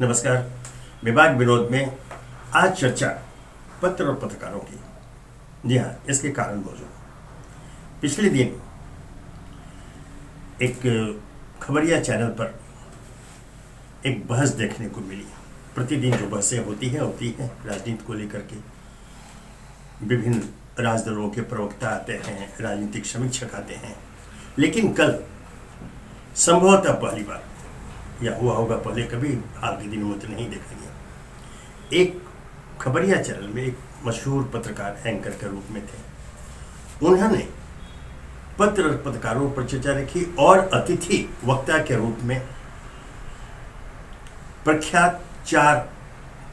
नमस्कार। विभाग विनोद में आज चर्चा पत्र और पत्रकारों की। जी हाँ, इसके कारण मौजूद। पिछले दिन एक खबरिया चैनल पर एक बहस देखने को मिली। प्रतिदिन जो बहसें होती हैं राजनीति को लेकर के। विभिन्न राजदलों के प्रवक्ता आते हैं, राजनीतिक समीक्षक आते हैं। लेकिन कल संभवतः पहली बार, या हुआ होगा पहले कभी, हाल के दिनों में तो नहीं देखा गया, एक खबरिया चैनल में एक मशहूर पत्रकार एंकर के रूप में थे। उन्होंने पत्र और पत्रकारों पर चर्चा रखी और अतिथि वक्ता के रूप में प्रख्यात 4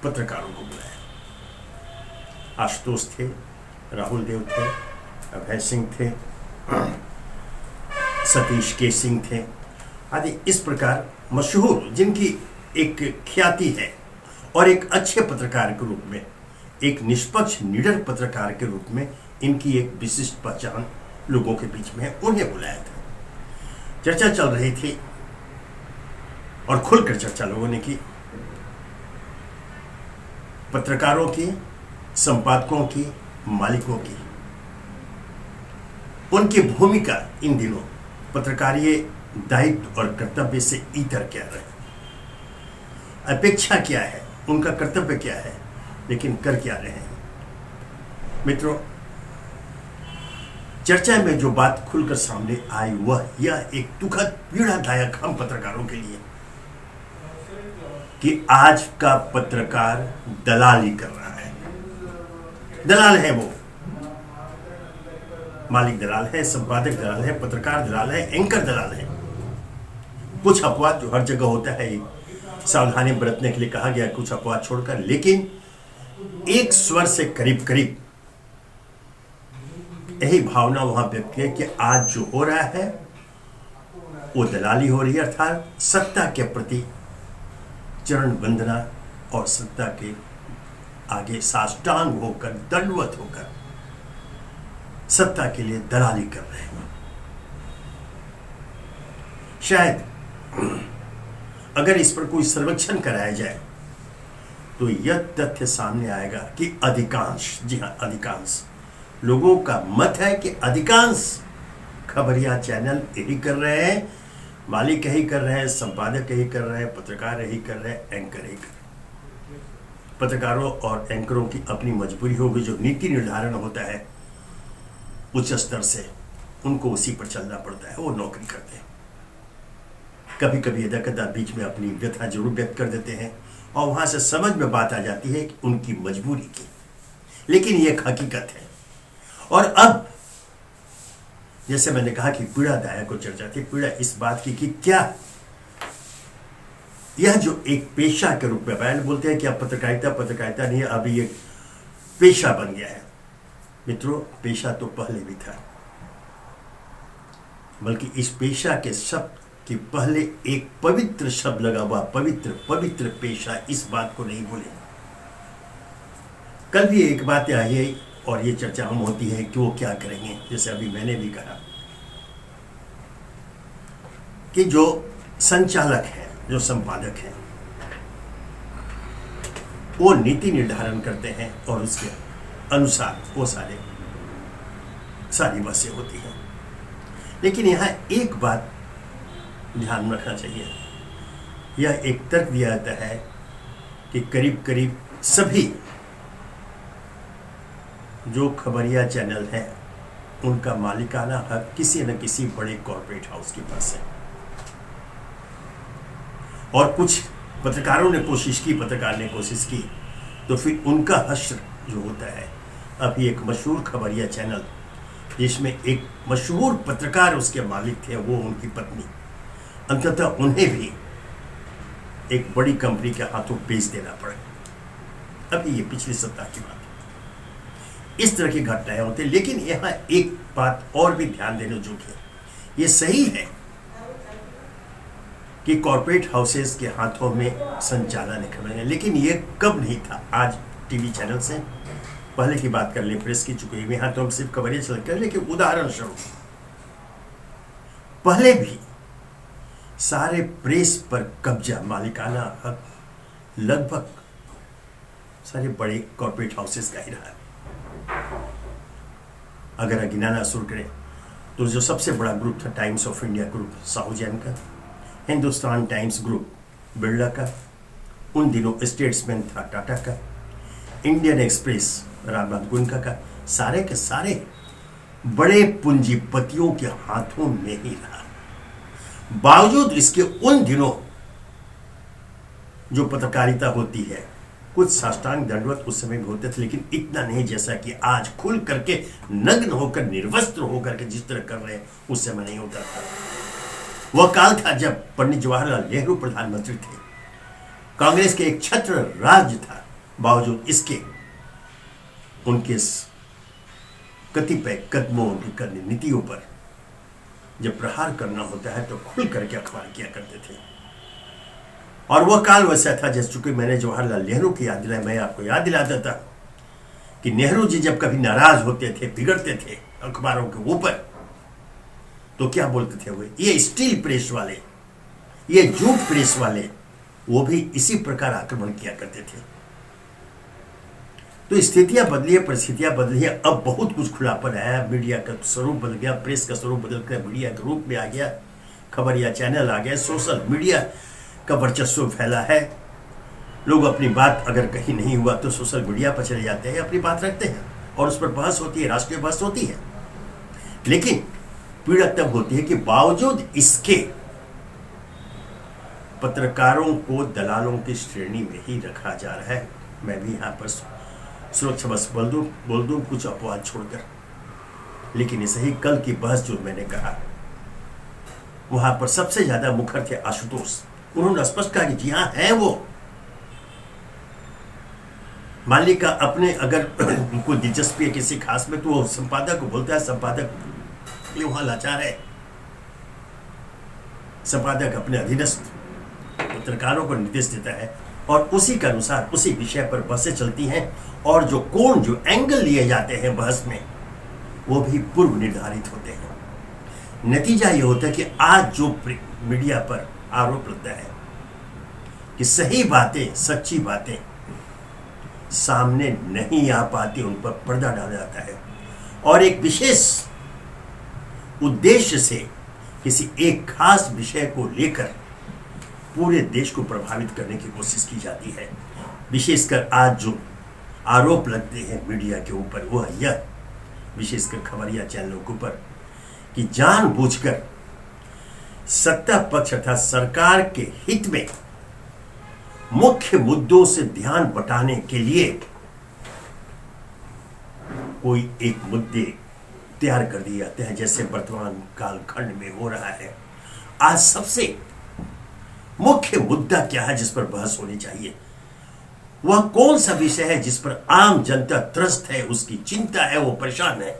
पत्रकारों को बुलाया। आशुतोष थे, राहुल देव थे, अभय सिंह थे, सतीश के सिंह थे आदि। इस प्रकार मशहूर, जिनकी एक ख्याति है और एक अच्छे पत्रकार के रूप में, एक निष्पक्ष निडर पत्रकार के रूप में इनकी एक विशिष्ट पहचान लोगों के बीच में है, उन्हें बुलाया था। चर्चा चल रही थी और खुलकर चर्चा लोगों ने की। पत्रकारों की, संपादकों की, मालिकों की, उनकी भूमिका इन दिनों पत्रकारीय दायित्व और कर्तव्य से इतर क्या रहे, अपेक्षा क्या है, उनका कर्तव्य क्या है, लेकिन कर क्या रहे हैं। मित्रों, चर्चा में जो बात खुलकर सामने आई वह यह एक दुखद पीड़ादायक हम पत्रकारों के लिए कि आज का पत्रकार दलाली कर रहा है। दलाल है वो, मालिक दलाल है, संपादक दलाल है, पत्रकार दलाल है, एंकर दलाल है। कुछ अपवाद जो हर जगह होता है, सावधानी बरतने के लिए कहा गया, कुछ अपवाद छोड़कर, लेकिन एक स्वर से करीब करीब यही भावना वहां व्यक्त है कि आज जो हो रहा है वो दलाली हो रही है, अर्थात सत्ता के प्रति चरण वंदना और सत्ता के आगे साष्टांग होकर, दंडवत होकर सत्ता के लिए दलाली कर रहे हैं। शायद अगर इस पर कोई सर्वेक्षण कराया जाए तो यह तथ्य सामने आएगा कि अधिकांश, जी हां अधिकांश लोगों का मत है कि अधिकांश खबरिया चैनल यही कर रहे हैं, मालिक यही कर रहे हैं, संपादक यही कर रहे हैं, पत्रकार यही कर रहे हैं, एंकर यही कर रहे हैं। पत्रकारों और एंकरों की अपनी मजबूरी होगी, जो नीति निर्धारण होता है उच्च स्तर से, उनको उसी पर चलना पड़ता है। वो नौकरी करते हैं। कभी कभी यदाकदा बीच में अपनी व्यथा जरूर व्यक्त कर देते हैं और वहां से समझ में बात आ जाती है कि उनकी मजबूरी की, लेकिन ये एक हकीकत है। और अब जैसे मैंने कहा कि पीड़ादायक को चर्चा थी, पीड़ा इस बात की कि क्या यह जो एक पेशा के रूप में, पहले बोलते हैं कि अब पत्रकारिता नहीं है, अभी एक पेशा बन गया है। मित्रों, पेशा तो पहले भी था, बल्कि इस पेशा के शब्द कि पहले एक पवित्र शब्द लगा हुआ, पवित्र पेशा, इस बात को नहीं भूले। कल भी एक बात आई है और ये चर्चा हम होती है कि वो क्या करेंगे। जैसे अभी मैंने भी कहा कि जो संचालक है, जो संपादक है, वो नीति निर्धारण करते हैं और उसके अनुसार वो सारी बसें होती हैं। लेकिन यहां एक बात ध्यान रखना चाहिए। यह एक तर्क दिया जाता है कि करीब करीब सभी जो खबरिया चैनल हैं उनका मालिकाना हक किसी न किसी बड़े कॉर्पोरेट हाउस के पास है। और कुछ पत्रकार ने कोशिश की तो फिर उनका हश्र जो होता है, अभी एक मशहूर खबरिया चैनल जिसमें एक मशहूर पत्रकार उसके मालिक थे, वो उनकी पत्नी, अंततः उन्हें भी एक बड़ी कंपनी के हाथों बेच देना पड़ा। अभी ये पिछले सप्ताह की बात है। इस तरह की घटनाएं होती हैं। लेकिन यहां एक बात और भी ध्यान देने योग्य है। ये सही है कि कॉर्पोरेट हाउसेस के हाथों में संचालन है, लेकिन ये कब नहीं था। आज टीवी चैनल से पहले की बात कर ले, प्रेस की चुकी है, यहां तो हम सिर्फ खबरें चल कर, लेकिन उदाहरण स्वरूप पहले भी सारे प्रेस पर कब्जा, मालिकाना हक लगभग सारे बड़े कॉर्पोरेट हाउसेस का ही रहा है। अगर गिनाना शुरू करें तो जो सबसे बड़ा ग्रुप था टाइम्स ऑफ इंडिया ग्रुप साहूजैन का, हिंदुस्तान टाइम्स ग्रुप बिरला का, उन दिनों स्टेट्समैन था टाटा का, इंडियन एक्सप्रेस रामनाथ गोयनका का, सारे के सारे बड़े पूंजीपतियों के हाथों में ही रहा। बावजूद इसके उन दिनों जो पत्रकारिता होती है, कुछ साष्टांग दंडवत उस समय भी होते थे, लेकिन इतना नहीं जैसा कि आज खुल करके नग्न होकर निर्वस्त्र होकर के जिस तरह कर रहे हैं उस समय नहीं होता था। वह काल था जब पंडित जवाहरलाल नेहरू प्रधानमंत्री थे, कांग्रेस के एक छत्र राज था। बावजूद इसके उनके कतिपय कदमों, उनकी नीतियों पर जब प्रहार करना होता है तो खुल करके अखबार किया करते थे। और वह काल वैसा था, जैसे चूंकि मैंने जवाहरलाल नेहरू की याद दिलाई, मैं आपको याद दिलाता था कि नेहरू जी जब कभी नाराज होते थे, बिगड़ते थे अखबारों के ऊपर, तो क्या बोलते थे वे, ये स्टील प्रेस वाले, ये जूट प्रेस वाले, वो भी इसी प्रकार आक्रमण किया करते थे। तो स्थितियां बदली है, परिस्थितियां बदली है, अब बहुत कुछ खुलापन आया, मीडिया का स्वरूप बदल गया, प्रेस का स्वरूप बदल कर मीडिया के रूप में आ गया, खबरिया चैनल आ गए, सोशल मीडिया का वर्चस्व फैला है। लोग अपनी बात अगर कहीं नहीं हुआ तो सोशल मीडिया पर चले जाते हैं, अपनी बात रखते हैं और उस पर बहस होती है, राष्ट्रीय बहस होती है। लेकिन पीड़ा तब होती है कि बावजूद इसके पत्रकारों को दलालों की श्रेणी में ही रखा जा रहा है। मैं भी यहाँ पर सुरक्षा बस बोल दूं कुछ अपवाद छोड़कर, लेकिन इसे ही कल की बहस जो मैंने कहा, वहां पर सबसे ज्यादा मुखर थे आशुतोष। उन्होंने स्पष्ट कहा कि जी हाँ है वो। मालिक का अपने अगर उनको दिलचस्पी है किसी खास में तो वो संपादक को बोलता है, संपादक ये वहां लाचार है। संपादक अपने अधीनस्थ पत्रकारों को निर्देश देता है और उसी के अनुसार उसी विषय पर बहसें चलती हैं, और जो कोण, जो एंगल लिए जाते हैं बहस में, वो भी पूर्व निर्धारित होते हैं। नतीजा ये होता है कि आज जो मीडिया पर आरोप लगता है कि सही बातें, सच्ची बातें सामने नहीं आ पाती, उन पर पर्दा डाला जाता है और एक विशेष उद्देश्य से किसी एक खास विषय को लेकर पूरे देश को प्रभावित करने की कोशिश की जाती है। विशेषकर आज जो आरोप लगते हैं मीडिया के ऊपर, वह यह, विशेषकर खबरिया चैनलों के ऊपर, कि जानबूझकर सत्ता पक्ष अर्थात सरकार के हित में मुख्य मुद्दों से ध्यान बटाने के लिए कोई एक मुद्दे तैयार कर दिए जाते हैं, जैसे वर्तमान कालखंड में हो रहा है। आज सबसे मुख्य मुद्दा क्या है जिस पर बहस होनी चाहिए? वह कौन सा विषय है जिस पर आम जनता त्रस्त है, उसकी चिंता है, वो परेशान है?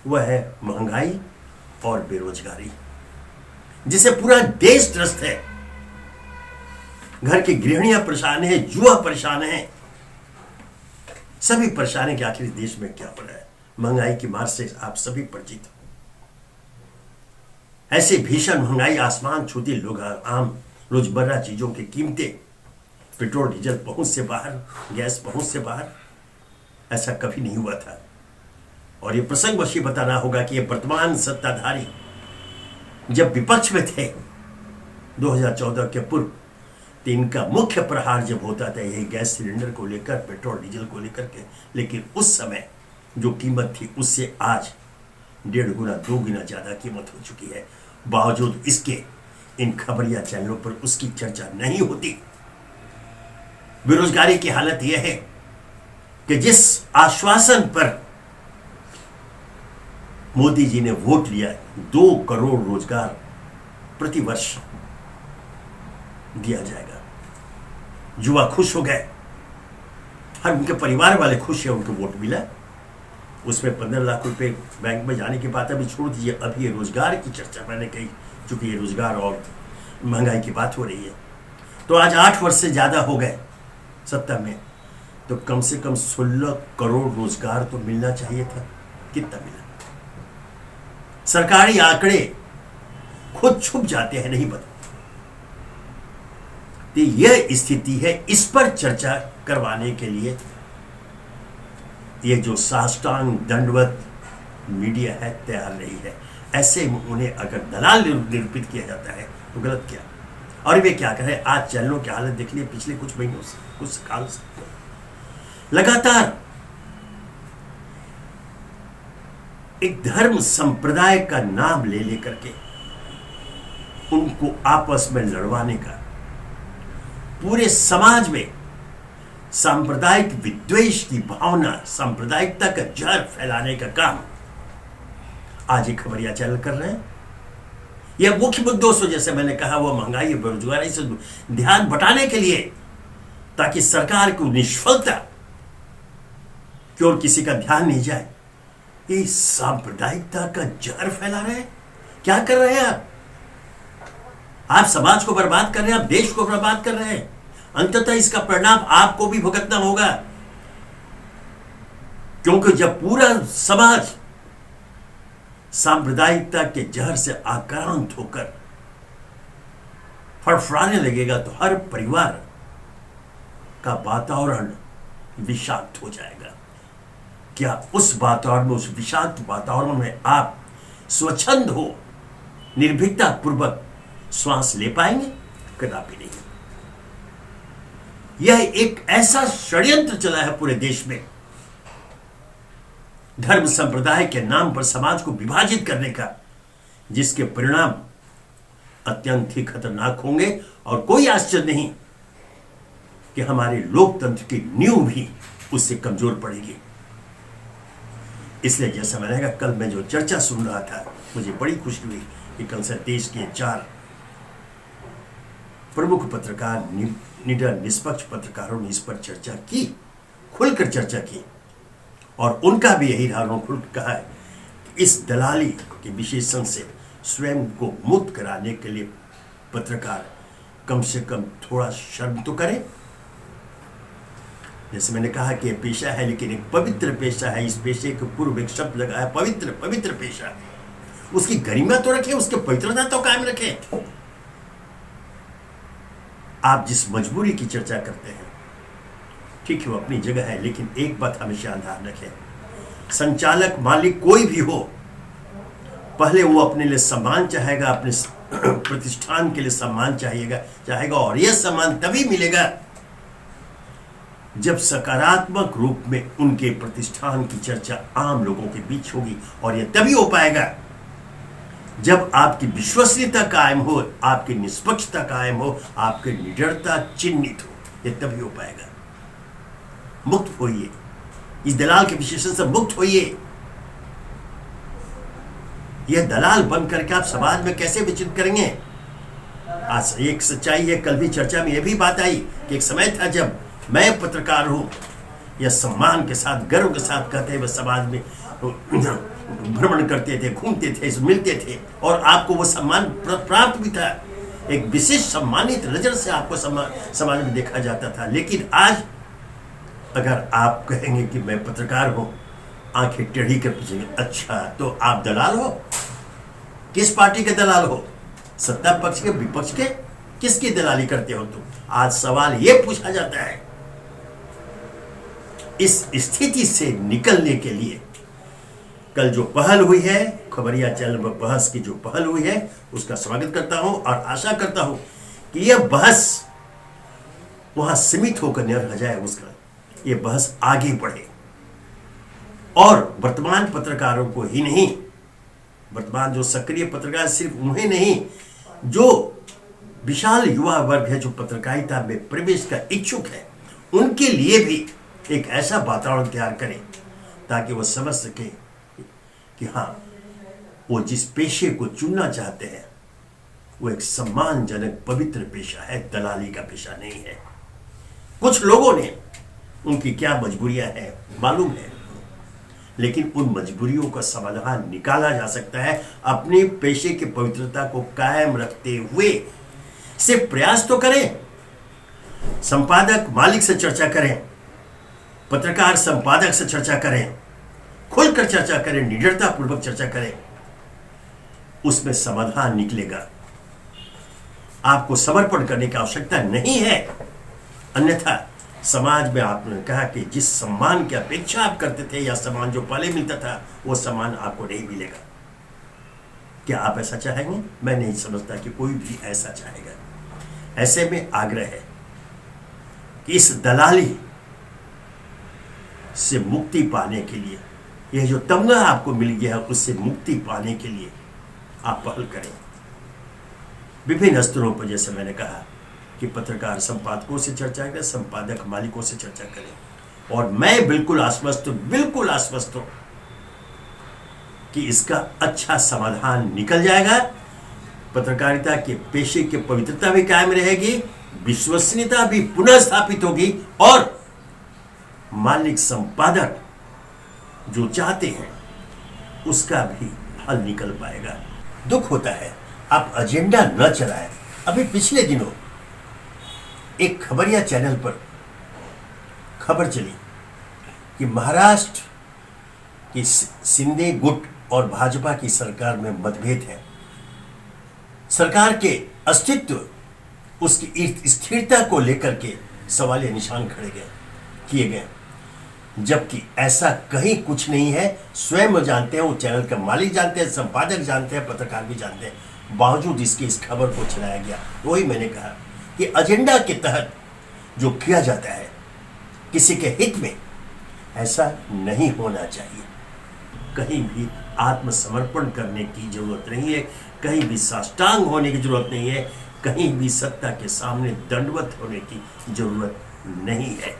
वह है महंगाई और बेरोजगारी, जिसे पूरा देश त्रस्त है। घर की गृहिणियां परेशान है, युवा परेशान है, सभी परेशान है कि आखिर देश में क्या हो रहा है। महंगाई की मार से आप सभी परिचित हो। ऐसी भीषण महंगाई आसमान छूती, लोग आम रोजमर्रा चीजों की कीमतें, पेट्रोल डीजल पहुंच से बाहर, गैस पहुंच से बाहर, ऐसा कभी नहीं हुआ था। और ये प्रसंग वशी बताना होगा कि ये वर्तमान सत्ताधारी जब विपक्ष में थे 2014 के पूर्व, तो इनका मुख्य प्रहार जब होता था यही गैस सिलेंडर को लेकर, पेट्रोल डीजल को लेकर के। लेकिन उस समय जो कीमत थी उससे आज 1.5 गुना 2 गुना ज्यादा कीमत हो चुकी है। बावजूद इसके इन खबरिया चैनलों पर उसकी चर्चा नहीं होती। बेरोजगारी की हालत यह है कि जिस आश्वासन पर मोदी जी ने वोट लिया, 2 करोड़ रोजगार प्रति वर्ष दिया जाएगा, युवा खुश हो गए, हर उनके परिवार वाले खुश है, उनको वोट मिला। उसमें 15 लाख रुपए बैंक में जाने की बात अभी छोड़ दीजिए, अभी ये रोजगार की चर्चा मैंने कही, चूंकि ये रोजगार और महंगाई की बात हो रही है। तो आज 8 वर्ष से ज्यादा हो गए सत्ता में, तो कम से कम 16 करोड़ रोजगार तो मिलना चाहिए था। कितना मिला? सरकारी आंकड़े खुद छुप जाते हैं, नहीं बता। तो यह स्थिति है, इस पर चर्चा करवाने के लिए ये जो साष्टांग दंडवत मीडिया है तैयार नहीं है। ऐसे में उन्हें अगर दलाल निरूपित किया जाता है तो गलत क्या। और वे क्या करें, आज चैनलों की हालत देख लिए पिछले कुछ महीनों से, कुछ साल से लगातार एक धर्म संप्रदाय का नाम ले लेकर के उनको आपस में लड़वाने का, पूरे समाज में सांप्रदायिक विद्वेष की भावना, सांप्रदायिकता का जहर फैलाने का काम आज ही खबरिया चैनल कर रहे हैं। यह मुख्य मुद्दों से, जैसे मैंने कहा, वो महंगाई बेरोजगारी से ध्यान बटाने के लिए, ताकि सरकार को निष्फलता की ओर किसी का ध्यान नहीं जाए। ये सांप्रदायिकता का जहर फैला रहे हैं। क्या कर रहे हैं आप समाज को बर्बाद कर रहे हैं, आप देश को बर्बाद कर रहे हैं। अंततः इसका परिणाम आपको भी भुगतना होगा, क्योंकि जब पूरा समाज सांप्रदायिकता के जहर से आक्रांत होकर फड़फड़ाने लगेगा तो हर परिवार का वातावरण विषाक्त हो जाएगा। क्या उस वातावरण में, उस विषाक्त वातावरण में आप स्वच्छंद हो, निर्भीकता पूर्वक श्वास ले पाएंगे? कदापि नहीं। यह एक ऐसा षड्यंत्र चला है पूरे देश में, धर्म संप्रदाय के नाम पर समाज को विभाजित करने का, जिसके परिणाम अत्यंत ही खतरनाक होंगे। और कोई आश्चर्य नहीं कि हमारे लोकतंत्र की नींव भी उससे कमजोर पड़ेगी। इसलिए जैसा मैंने कहा, कल मैं जो चर्चा सुन रहा था, मुझे बड़ी खुशी हुई कि कल से देश के 4 प्रमुख पत्रकार, निडर निष्पक्ष पत्रकारों ने इस पर चर्चा की, खुलकर चर्चा की। और उनका भी यही रहा, उन्होंने खुल कहा है कि इस दलाली के विशेषण से स्वयं को मुक्त कराने के लिए पत्रकार कम से कम थोड़ा शर्म तो करें। जैसे मैंने कहा कि पेशा है, लेकिन एक पवित्र पेशा है। इस पेशे के पूर्व एक शब्द लगा है, पवित्र। पवित्र पेशा, उसकी गरिमा तो रखें, उसकी पवित्रता तो कायम रखें। आप जिस मजबूरी की चर्चा करते हैं, ठीक है, वो अपनी जगह है, लेकिन एक बात हमेशा ध्यान रखें, संचालक, मालिक कोई भी हो, पहले वो अपने लिए सम्मान चाहेगा, अपने प्रतिष्ठान के लिए सम्मान चाहेगा। और यह सम्मान तभी मिलेगा जब सकारात्मक रूप में उनके प्रतिष्ठान की चर्चा आम लोगों के बीच होगी। और यह तभी हो पाएगा जब आपकी विश्वसनीयता कायम हो, आपकी निष्पक्षता कायम हो, आपकी निडरता चिन्हित हो। यह तभी हो पाएगा। मुक्त होइए, इस दलाल के विशेषण से मुक्त होइए। यह दलाल बन करके आप समाज में कैसे विचलित करेंगे? आज एक सच्चाई है, कल भी चर्चा में यह भी बात आई कि एक समय था जब मैं पत्रकार हूं, यह सम्मान के साथ, गर्व के साथ कहते हुए समाज में भ्रमण करते थे, घूमते थे, मिलते थे, और आपको वो सम्मान प्राप्त भी था। एक विशेष सम्मानित नजर से आपको समाज में देखा जाता था। लेकिन आज अगर आप कहेंगे कि मैं पत्रकार हूं, आंखें टेढ़ी कर पूछेंगे, अच्छा तो आप दलाल हो? किस पार्टी के दलाल हो? सत्ता पक्ष के, विपक्ष के? किसकी दलाली करते हो तुम? आज सवाल यह पूछा जाता है। इस स्थिति से निकलने के लिए कल जो पहल हुई है, खबरिया चैनल पर बहस की जो पहल हुई है, उसका स्वागत करता हूं और आशा करता हूं कि यह बहस वहां सीमित होकर न रह जाए, उसका यह बहस आगे बढ़े और वर्तमान पत्रकारों को ही नहीं, वर्तमान जो सक्रिय पत्रकार, सिर्फ उन्हें नहीं, जो विशाल युवा वर्ग है जो पत्रकारिता में प्रवेश का इच्छुक है, उनके लिए भी एक ऐसा वातावरण तैयार करें ताकि वो समझ सके कि हाँ, वो जिस पेशे को चुनना चाहते हैं वो एक सम्मानजनक पवित्र पेशा है, दलाली का पेशा नहीं है। कुछ लोगों ने उनकी क्या मजबूरियां हैं मालूम है, लेकिन उन मजबूरियों का समाधान निकाला जा सकता है अपने पेशे की पवित्रता को कायम रखते हुए। सिर्फ प्रयास तो करें, संपादक मालिक से चर्चा करें, पत्रकार संपादक से चर्चा करें, खुलकर चर्चा करें, निडरता पूर्वक चर्चा करें, उसमें समाधान निकलेगा। आपको समर्पण करने की आवश्यकता नहीं है। अन्यथा समाज में आपने कहा कि जिस सम्मान की अपेक्षा आप करते थे या सम्मान जो पहले मिलता था वो सम्मान आपको नहीं मिलेगा। क्या आप ऐसा चाहेंगे? मैं नहीं समझता कि कोई भी ऐसा चाहेगा। ऐसे में आग्रह है कि इस दलाली से मुक्ति पाने के लिए, यह जो तमगा आपको मिल गया है उससे मुक्ति पाने के लिए आप पहल करें विभिन्न स्तरों पर। जैसे मैंने कहा कि पत्रकार संपादकों से चर्चा करें, संपादक मालिकों से चर्चा करें। और मैं बिल्कुल आश्वस्त हूं कि इसका अच्छा समाधान निकल जाएगा। पत्रकारिता के पेशे की पवित्रता भी कायम रहेगी, विश्वसनीयता भी पुनः स्थापित होगी और मालिक संपादक जो चाहते हैं उसका भी हल निकल पाएगा। दुख होता है आप एजेंडा न चलाएं। अभी पिछले दिनों एक खबरिया चैनल पर खबर चली कि महाराष्ट्र की शिंदे गुट और भाजपा की सरकार में मतभेद है। सरकार के अस्तित्व, उसकी स्थिरता को लेकर के सवालिया निशान किए गए, जबकि ऐसा कहीं कुछ नहीं है। स्वयं वो जानते हैं, वो चैनल के मालिक जानते हैं, संपादक जानते हैं, पत्रकार भी जानते हैं। बावजूद इसके इस खबर को चलाया गया। वही मैंने कहा कि एजेंडा के तहत जो किया जाता है किसी के हित में, ऐसा नहीं होना चाहिए। कहीं भी आत्मसमर्पण करने की जरूरत नहीं है, कहीं भी साष्टांग होने की जरूरत नहीं है, कहीं भी सत्ता के सामने दंडवत होने की जरूरत नहीं है।